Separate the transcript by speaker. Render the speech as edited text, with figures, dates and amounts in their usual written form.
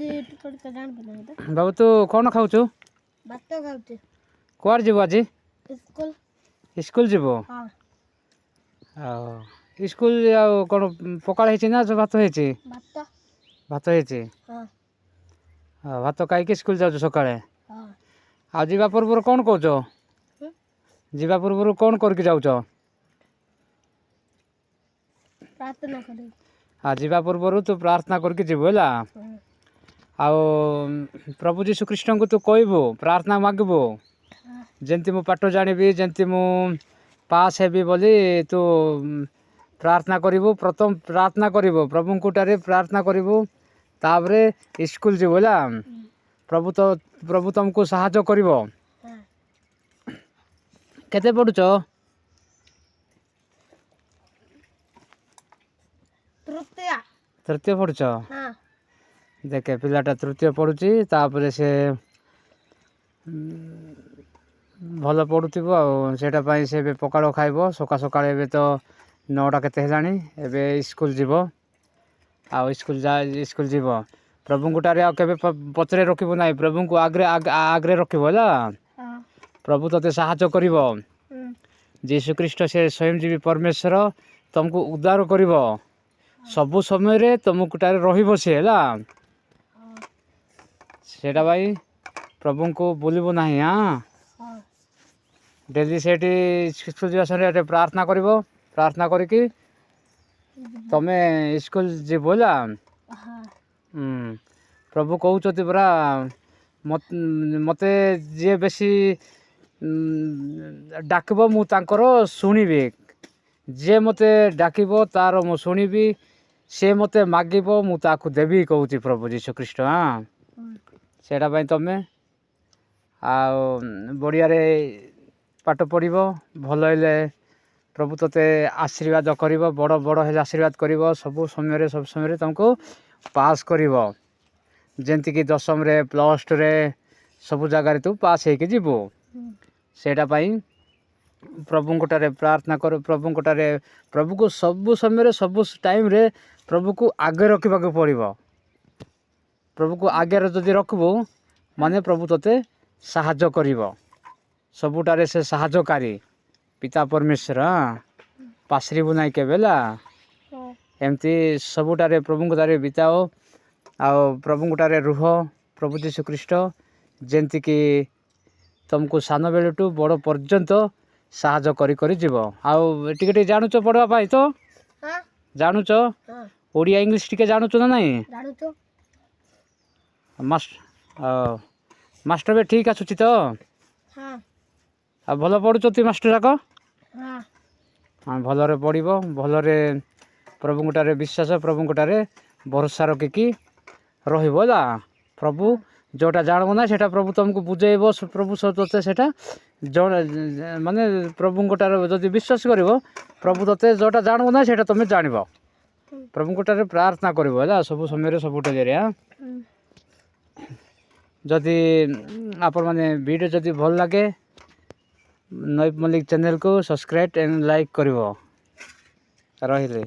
Speaker 1: बाबू तू कौन खाऊचु कुआर जीव आज स्कूल जीव स्कूल कौन पकाड़ ना भात भात भात खाई स्कूल जाऊ सका आ जीवा पूर्व कौन कौच जीवा पूर्व कौन करके जाऊच जीवा पूर्व तू प्रार्थना करके जीव है आओ प्रभु जीशु कृष्ण को तू कहबू प्रार्थना मागबू जमती मु पाठ जानी जमती मु पास हेबी बोली तू प्रार्थना करू प्रथम प्रार्थना करू प्रभु कुटारे प्रार्थना करू तापरे स्कूल जीव है प्रभु तुमको साहाय्य कर केते पढ़ुच तृतीय पढ़ुच देखे पिलाटा तृतीय पढ़ुची तापरे से भल पढ़ुथिबो सेटा पई से पकाड़ खाइबो सका सका एबे तो 9टा केते हेलानी एबे स्कूल जीव स्कूल जीव प्रभु गुटारे आ केबे पचरे रखिबो नाही प्रभु को आगरे आगरे रखिबो होला प्रभु तते साहाय्य करिवो यीशु ख्रीष्ट से स्वयंजीवी परमेश्वर तुमको उद्धार करिवो सबु समय रे तुम गुटारे रहिबो से होला सेटा भाई प्रभु को बोलिबो नाही हां डेली सेठी स्कूल जीवा समय प्रार्थना करिवो प्रार्थना करके तमे स्कूल जीवो होला प्रभु कहते परा मते जे बेसी डाकब मु तांकर शुणिबी जे मते डाकब तार मु शुणिबी से मते मागिब मु ताकू देवी कहूँ प्रभु जीशु ख्रीष्ट हाँ सेटा भाई तमे आ बढ़िया पाठ पढ़ भल हेले प्रभु तते आशीर्वाद कर बड़ बड़ हेले आशीर्वाद कर सब समय तुमको पास कर जमती कि 10th रे +2 रे सब जगार तू पास होके जीवु सेटा पाई प्रभु कोटारे प्रार्थना कर प्रभु कोटारे प्रभु को सब समय सब टाइम रे प्रभु को आगे रखा पड़ो प्रभु को आगे जदि रखबू माने प्रभु तते साहाय्य कर सबुटारे से साहाय्यकारी पिता परमेश्वर पासरिबू नाई केबेला एमती सबुटारे प्रभु कोटारे बिताओ आ प्रभु कोटारे रुह प्रभु जीशु ख्रीष्ट जेमती कि तुमको सान बेलू बड़ पर्यंत साहाय्य करी जीव आउ टिके जानुच पढ़वा पाई तो जानुच ओडिया इंग्लिश टिके जानुच ना नहीं मास्टर भी ठीक आसुची तो भल पढ़ुच तु मास्टर जाक हाँ भलरे पढ़ भलरे प्रभु कोटारे विश्वास प्रभु कोटारे भरोसा रखिकी रहा प्रभु जोटा जानब ना सेटा प्रभु तुमको बुझेब प्रभु ते सेटा माने प्रभु कोटारे जदि विश्वास कर प्रभु ते जोटा जानब ना सेटा तुम जान प्रभु कोटारे प्रार्थना कर सब समय सब हाँ जदि आपण मैंने वीडियो जदि भल लगे नईप मल्लिक चैनल को सब्सक्राइब एंड लाइक कर रही।